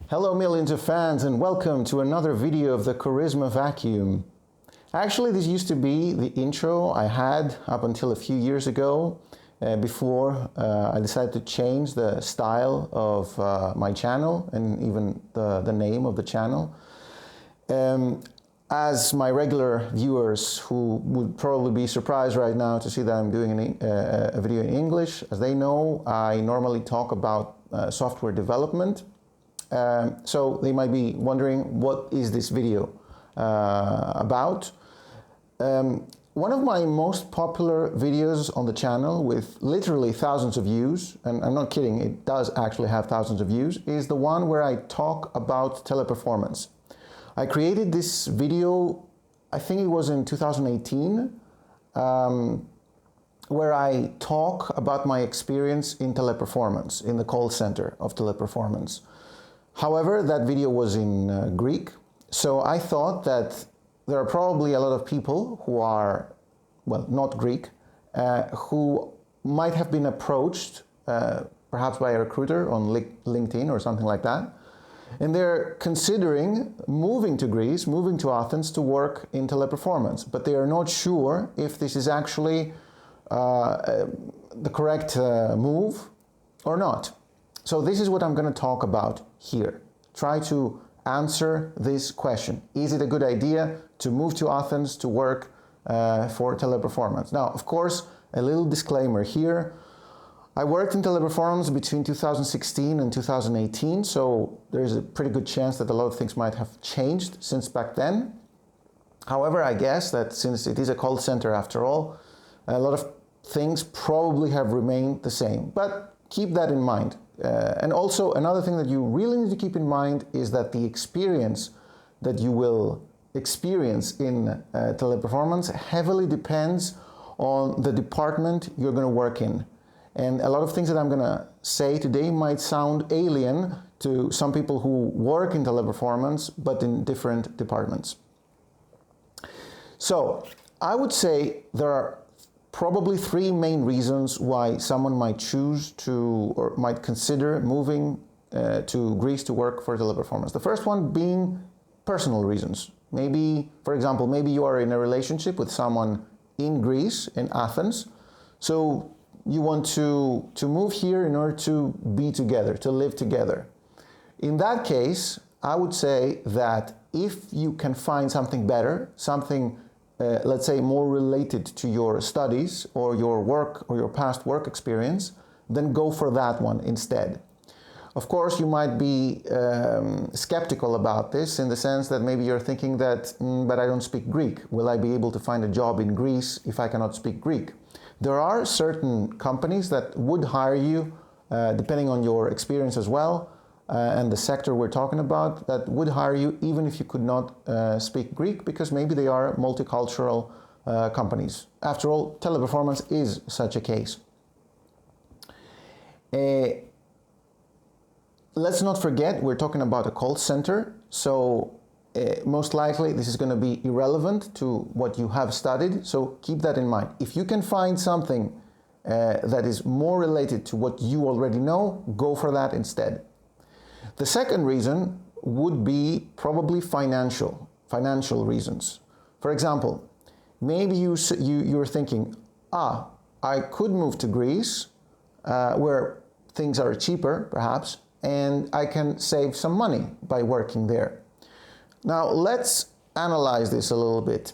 Hello millions of fans and welcome to another video of the Charisma Vacuum. Actually, this used to be the intro I had up until a few years ago before I decided to change the style of my channel and even the name of the channel. As my regular viewers who would probably be surprised right now to see that I'm doing a video in English, as they know, I normally talk about software development. So they might be wondering, what is this video about? One of my most popular videos on the channel with literally thousands of views, and I'm not kidding, it does actually have thousands of views, is the one where I talk about teleperformance. I created this video, I think it was in 2018, where I talk about my experience in teleperformance, in the call center of Teleperformance. However, that video was in Greek, so I thought that there are probably a lot of people who are, well, not Greek, who might have been approached perhaps by a recruiter on LinkedIn or something like that, and they're considering moving to Greece, moving to Athens to work in teleperformance, but they are not sure if this is actually the correct move or not. So this is what I'm going to talk about here. Try to answer this question. Is it a good idea to move to Athens to work for teleperformance? Now, of course, a little disclaimer here. I worked in teleperformance between 2016 and 2018, so there's a pretty good chance that a lot of things might have changed since back then. However, I guess that since it is a call center after all, a lot of things probably have remained the same, but keep that in mind. And also another thing that you really need to keep in mind is that the experience that you will experience in teleperformance heavily depends on the department you're going to work in. And a lot of things that I'm going to say today might sound alien to some people who work in teleperformance, but in different departments. So I would say there are probably three main reasons why someone might choose to or might consider moving to Greece to work for teleperformance. The first one being personal reasons. Maybe, for example, maybe you are in a relationship with someone in Greece, in Athens, so you want to move here in order to be together, to live together. In that case, I would say that if you can find something better, something let's say more related to your studies or your work or your past work experience, then go for that one instead. Of course, you might be skeptical about this in the sense that maybe you're thinking that, but I don't speak Greek. Will I be able to find a job in Greece if I cannot speak Greek? There are certain companies that would hire you, depending on your experience as well, and the sector we're talking about, that would hire you even if you could not speak Greek, because maybe they are multicultural companies. After all, teleperformance is such a case. Let's not forget, we're talking about a call center, so most likely this is going to be irrelevant to what you have studied, so keep that in mind. If you can find something that is more related to what you already know, go for that instead. The second reason would be probably financial reasons. For example, maybe you're thinking, I could move to Greece, where things are cheaper, perhaps, and I can save some money by working there. Now, let's analyze this a little bit.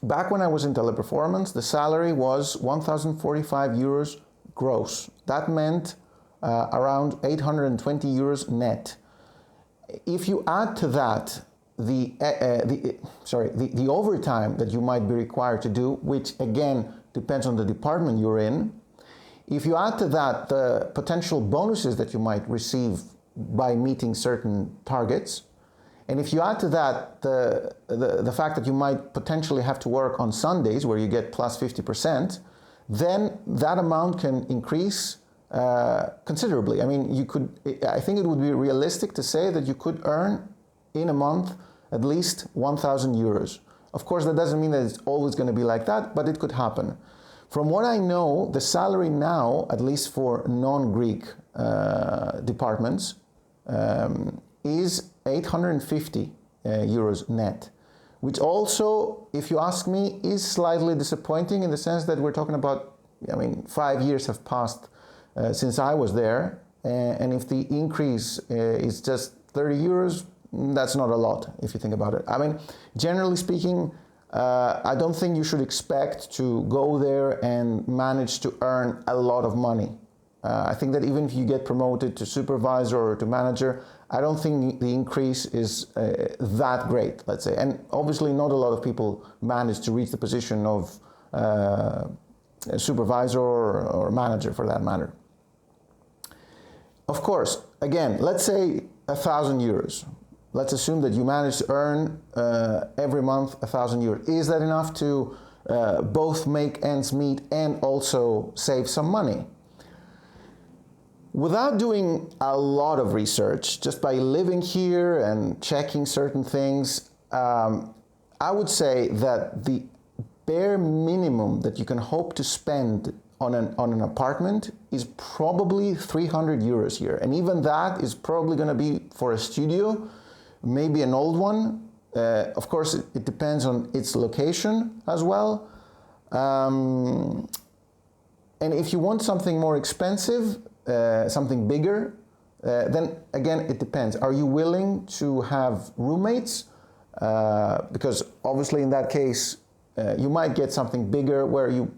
Back when I was in teleperformance, the salary was 1,045 euros gross. That meant around 820 euros net. If you add to that the overtime that you might be required to do, which again depends on the department you're in, if you add to that the potential bonuses that you might receive by meeting certain targets, and if you add to that the fact that you might potentially have to work on Sundays where you get plus 50%, then that amount can increase considerably. I mean, I think it would be realistic to say that you could earn in a month at least 1,000 euros. Of course, that doesn't mean that it's always going to be like that, but it could happen. From what I know, the salary now, at least for non-Greek departments, is 850 euros net, which also, if you ask me, is slightly disappointing in the sense that we're talking about, 5 years have passed since I was there, and if the increase is just 30 euros, that's not a lot if you think about it. Generally speaking, I don't think you should expect to go there and manage to earn a lot of money. I think that even if you get promoted to supervisor or to manager, I don't think the increase is that great, let's say. And obviously not a lot of people manage to reach the position of supervisor or manager for that matter. Of course, again, let's say 1,000 euros. Let's assume that you manage to earn every month 1,000 euros. Is that enough to both make ends meet and also save some money? Without doing a lot of research, just by living here and checking certain things, I would say that the bare minimum that you can hope to spend on an apartment is probably 300 euros here. And even that is probably going to be for a studio, maybe an old one. Of course, it depends on its location as well. And if you want something more expensive, something bigger, then again, it depends. Are you willing to have roommates? Because obviously in that case, you might get something bigger where you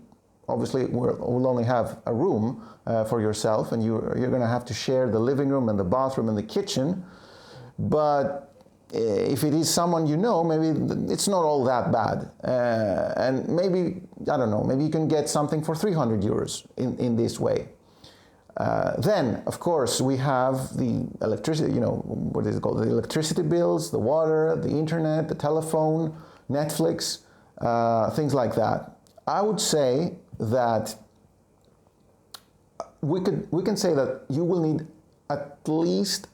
obviously will only have a room for yourself, and you're going to have to share the living room and the bathroom and the kitchen. But if it is someone you know, maybe it's not all that bad. And maybe, I don't know, maybe you can get something for 300 euros in this way. Then, of course, we have the electricity, what is it called? The electricity bills, the water, the internet, the telephone, Netflix, things like that. I would say that we can say that you will need at least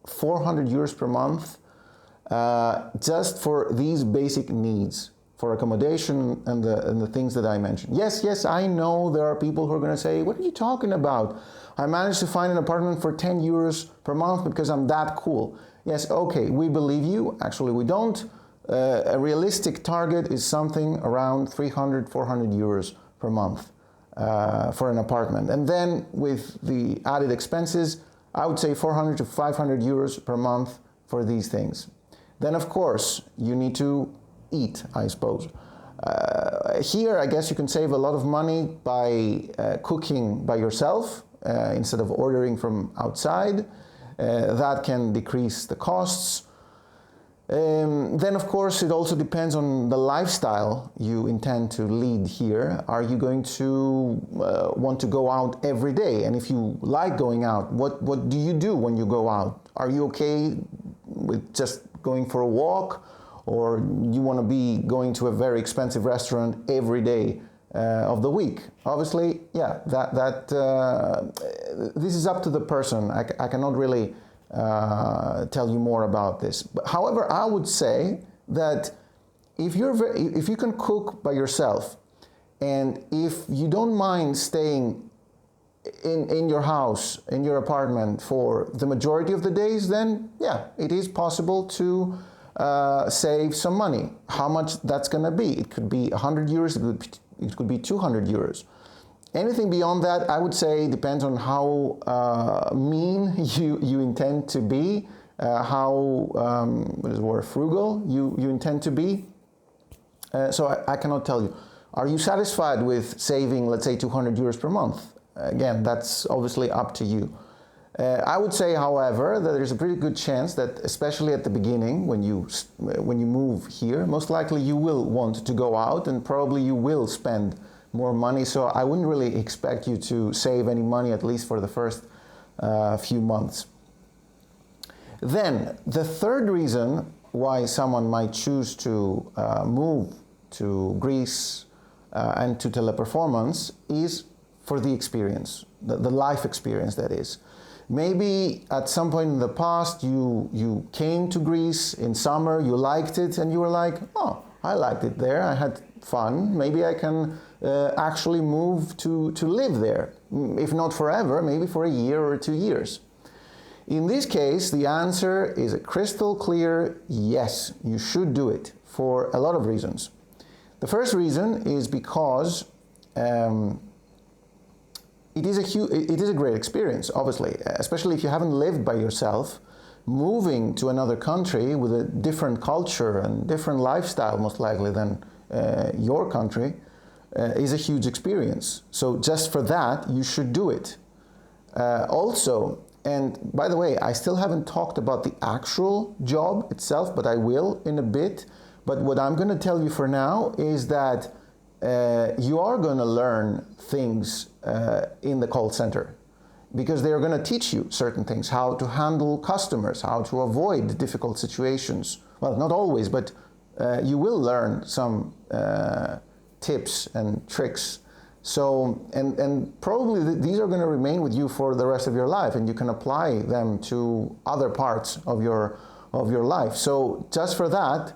400 euros per month just for these basic needs, for accommodation and the things that I mentioned. Yes, I know there are people who are going to say, what are you talking about? I managed to find an apartment for 10 euros per month because I'm that cool. Yes, okay, we believe you. Actually, we don't. A realistic target is something around 300, 400 euros per month for an apartment. And then with the added expenses, I would say 400 to 500 euros per month for these things. Then, of course, you need to eat, I suppose. Here, I guess you can save a lot of money by cooking by yourself instead of ordering from outside. That can decrease the costs. Then, of course, it also depends on the lifestyle you intend to lead here. Are you going to want to go out every day? And if you like going out, what do you do when you go out? Are you okay with just going for a walk? Or you want to be going to a very expensive restaurant every day of the week? Obviously, yeah, this is up to the person. I cannot really tell you more about this. But, however, I would say that if you can cook by yourself, and if you don't mind staying in your house, in your apartment for the majority of the days, then yeah, it is possible to save some money. How much that's going to be? It could be 100 euros, it could be 200 euros. Anything beyond that, I would say, depends on how mean you intend to be, how what is the word, frugal you intend to be. So I cannot tell you. Are you satisfied with saving, let's say, 200 euros per month? Again, that's obviously up to you. I would say, however, that there's a pretty good chance that, especially at the beginning, when you move here, most likely you will want to go out, and probably you will spend more money. So I wouldn't really expect you to save any money, at least for the first few months. Then the third reason why someone might choose to move to Greece and to Teleperformance is for the experience, the life experience, that is. Maybe at some point in the past you came to Greece in summer, you liked it, and you were like, oh, I liked it there, I had fun, maybe I can actually move to live there. If not forever, maybe for a year or 2 years. In this case, the answer is a crystal clear yes, you should do it for a lot of reasons. The first reason is because it is a great experience, obviously, especially if you haven't lived by yourself. Moving to another country with a different culture and different lifestyle, most likely, than your country, is a huge experience. So just for that, you should do it. Also, and by the way, I still haven't talked about the actual job itself, but I will in a bit. But what I'm going to tell you for now is that you are going to learn things in the call center, because they're going to teach you certain things, how to handle customers, how to avoid difficult situations. Well, not always, but you will learn some tips and tricks. So, and probably these are going to remain with you for the rest of your life, and you can apply them to other parts of your life. So just for that,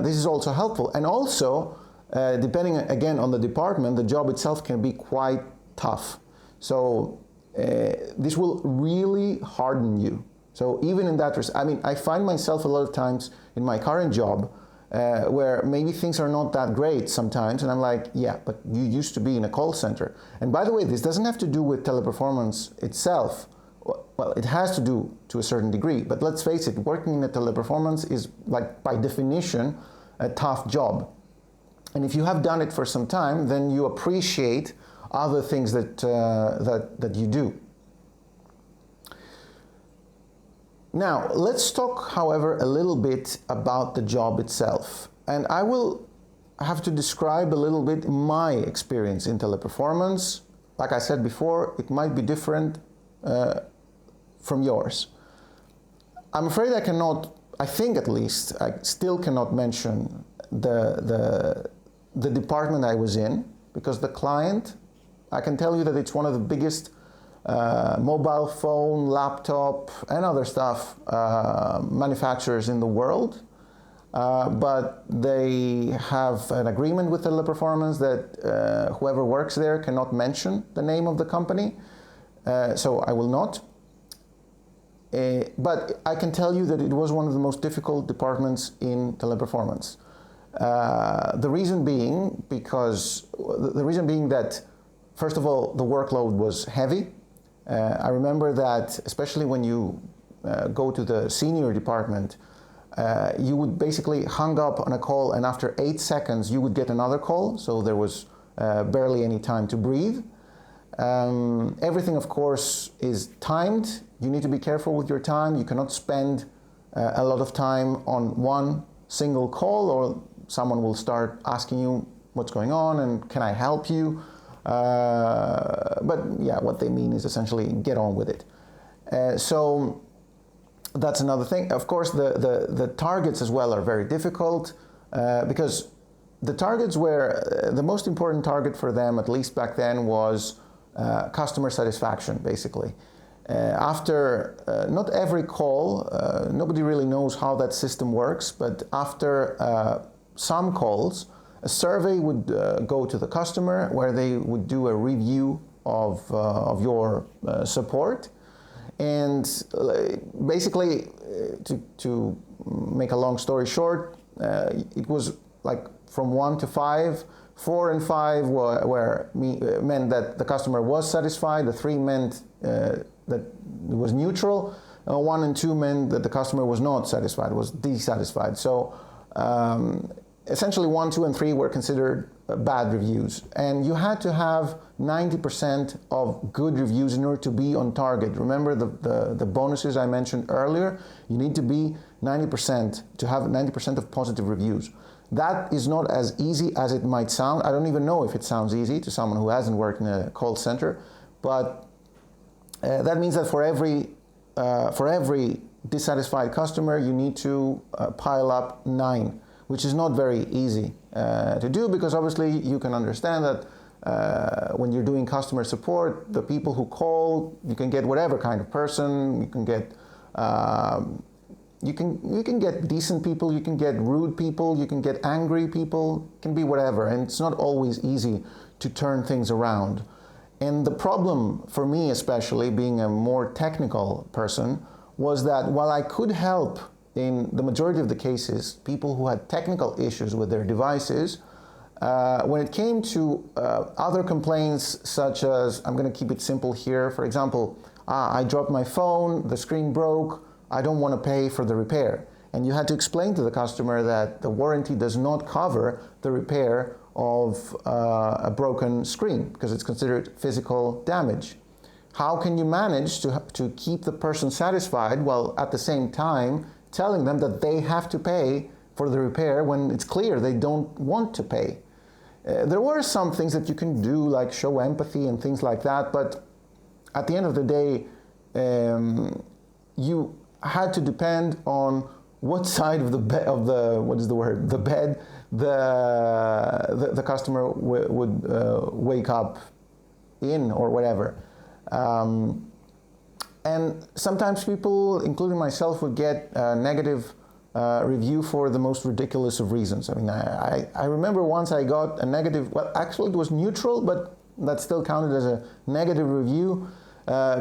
this is also helpful. And also, depending again on the department, the job itself can be quite tough. So this will really harden you. So even in that respect, I mean, I find myself a lot of times in my current job where maybe things are not that great sometimes, and I'm like, yeah, but you used to be in a call center. And by the way, this doesn't have to do with Teleperformance itself. Well, it has to do to a certain degree, but let's face it, working in a Teleperformance is, like, by definition, a tough job. And if you have done it for some time, then you appreciate other things that you do. Now, let's talk, however, a little bit about the job itself. And I will have to describe a little bit my experience in Teleperformance. Like I said before, it might be different from yours. I'm afraid I cannot, I think at least, I still cannot mention the department I was in, because the client, I can tell you that it's one of the biggest mobile phone, laptop, and other stuff manufacturers in the world. But they have an agreement with Teleperformance that whoever works there cannot mention the name of the company. So I will not. But I can tell you that it was one of the most difficult departments in Teleperformance. The reason being that, first of all, the workload was heavy. I remember that, especially when you go to the senior department, you would basically hang up on a call, and after 8 seconds you would get another call, so there was barely any time to breathe. Everything, of course, is timed. You need to be careful with your time. You cannot spend a lot of time on one single call, or someone will start asking you what's going on and can I help you. But yeah, what they mean is essentially get on with it. So that's another thing. Of course, the targets as well are very difficult because the targets were, the most important target for them, at least back then, was customer satisfaction, basically. After not every call, nobody really knows how that system works, but after some calls, a survey would go to the customer where they would do a review of your support. And basically, to make a long story short, it was like from 1 to 5. 4 and 5 meant that the customer was satisfied. The 3 meant that it was neutral. 1 and 2 meant that the customer was not satisfied, was dissatisfied. So essentially 1, 2, and 3 were considered bad reviews. And you had to have 90% of good reviews in order to be on target. Remember the bonuses I mentioned earlier? You need to be 90%, to have 90% of positive reviews. That is not as easy as it might sound. I don't even know if it sounds easy to someone who hasn't worked in a call center, but that means that for every dissatisfied customer, you need to pile up 9, which is not very easy to do, because obviously you can understand that when you're doing customer support, the people who call, you can get whatever kind of person, you can get you can get decent people, you can get rude people, you can get angry people, it can be whatever, and it's not always easy to turn things around. And the problem for me, especially being a more technical person, was that while I could help in the majority of the cases people who had technical issues with their devices, when it came to other complaints such as, I'm going to keep it simple here, for example, I dropped my phone, the screen broke, I don't want to pay for the repair. And you had to explain to the customer that the warranty does not cover the repair of a broken screen because it's considered physical damage. How can you manage to keep the person satisfied while at the same time telling them that they have to pay for the repair when it's clear they don't want to pay? There were some things that you can do, like show empathy and things like that, but at the end of the day, you had to depend on what side of the bed, the customer would wake up in or whatever. And sometimes people, including myself, would get a negative review for the most ridiculous of reasons. I mean, I remember once I got a negative, well, actually it was neutral, but that still counted as a negative review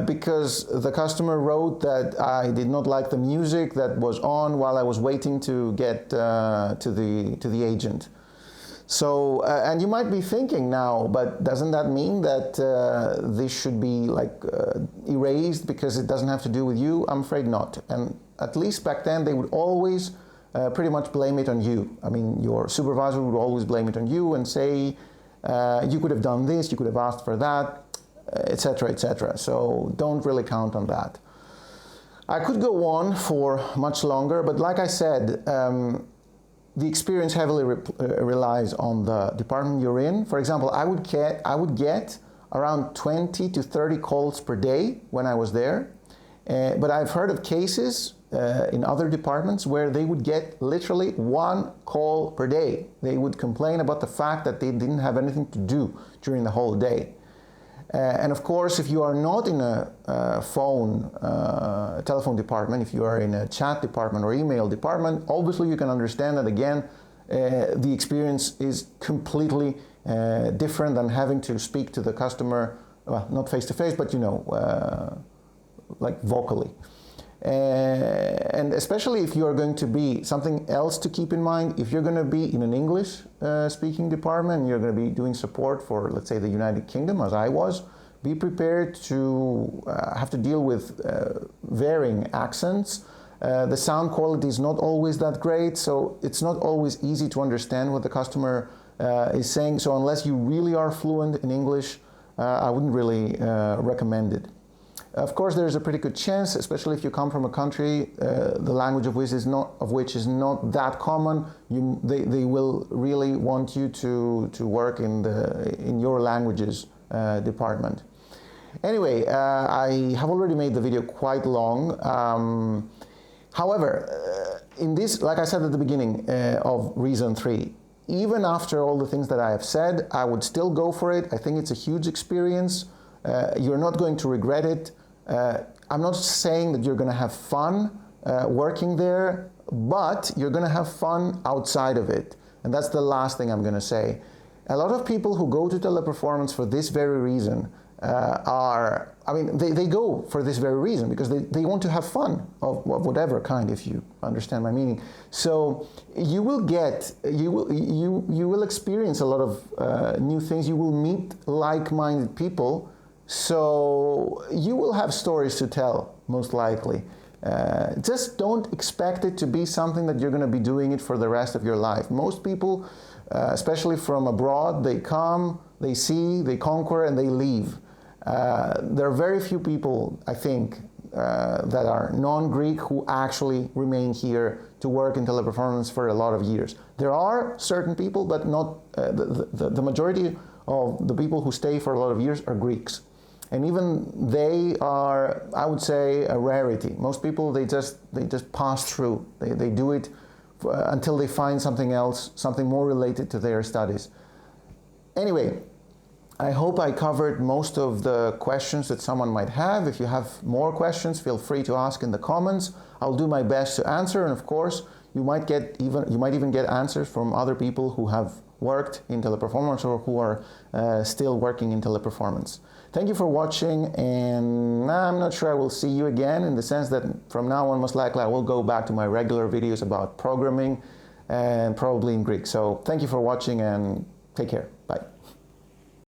because the customer wrote that I did not like the music that was on while I was waiting to get to the agent. So, and you might be thinking now, but doesn't that mean that this should be like erased because it doesn't have to do with you? I'm afraid not. And at least back then they would always pretty much blame it on you. I mean, your supervisor would always blame it on you and say, you could have done this, you could have asked for that, etc., etc. So don't really count on that. I could go on for much longer, but like I said, the experience heavily relies on the department you're in. For example, I would get around 20 to 30 calls per day when I was there. But I've heard of cases in other departments where they would get literally 1 call per day. They would complain about the fact that they didn't have anything to do during the whole day. And of course, if you are not in a telephone department, if you are in a chat department or email department, obviously you can understand that again, the experience is completely different than having to speak to the customer, well, not face to face, but you know, like vocally. And especially if you are going to be something else to keep in mind, if you're going to be in an English speaking department, you're going to be doing support for, let's say, the United Kingdom, as I was, be prepared to have to deal with varying accents. The sound quality is not always that great, so it's not always easy to understand what the customer is saying. So unless you really are fluent in English, I wouldn't really recommend it. Of course, there's a pretty good chance, especially if you come from a country, the language of which is not that common. They will really want you to work in your languages department. Anyway, I have already made the video quite long. However, in this, like I said at the beginning of reason 3, even after all the things that I have said, I would still go for it. I think it's a huge experience. You're not going to regret it. I'm not saying that you're going to have fun working there, but you're going to have fun outside of it. And that's the last thing I'm going to say. A lot of people who go to Teleperformance for this very reason they go for this very reason because they want to have fun of whatever kind, if you understand my meaning. So you will experience a lot of new things. You will meet like-minded people. So you will have stories to tell, most likely. Just don't expect it to be something that you're going to be doing it for the rest of your life. Most people, especially from abroad, they come, they see, they conquer, and they leave. There are very few people, I think, that are non-Greek who actually remain here to work in Teleperformance for a lot of years. There are certain people, but not the majority of the people who stay for a lot of years are Greeks. And even they are, I would say, a rarity. Most people, they just pass through. They do it until they find something else, something more related to their studies. Anyway, I hope I covered most of the questions that someone might have. If you have more questions, feel free to ask in the comments. I'll do my best to answer, and of course, you might even get answers from other people who have worked in Teleperformance or who are still working in Teleperformance. Thank you for watching, and I'm not sure I will see you again, in the sense that from now on most likely I will go back to my regular videos about programming and probably in Greek. So thank you for watching and take care. Bye.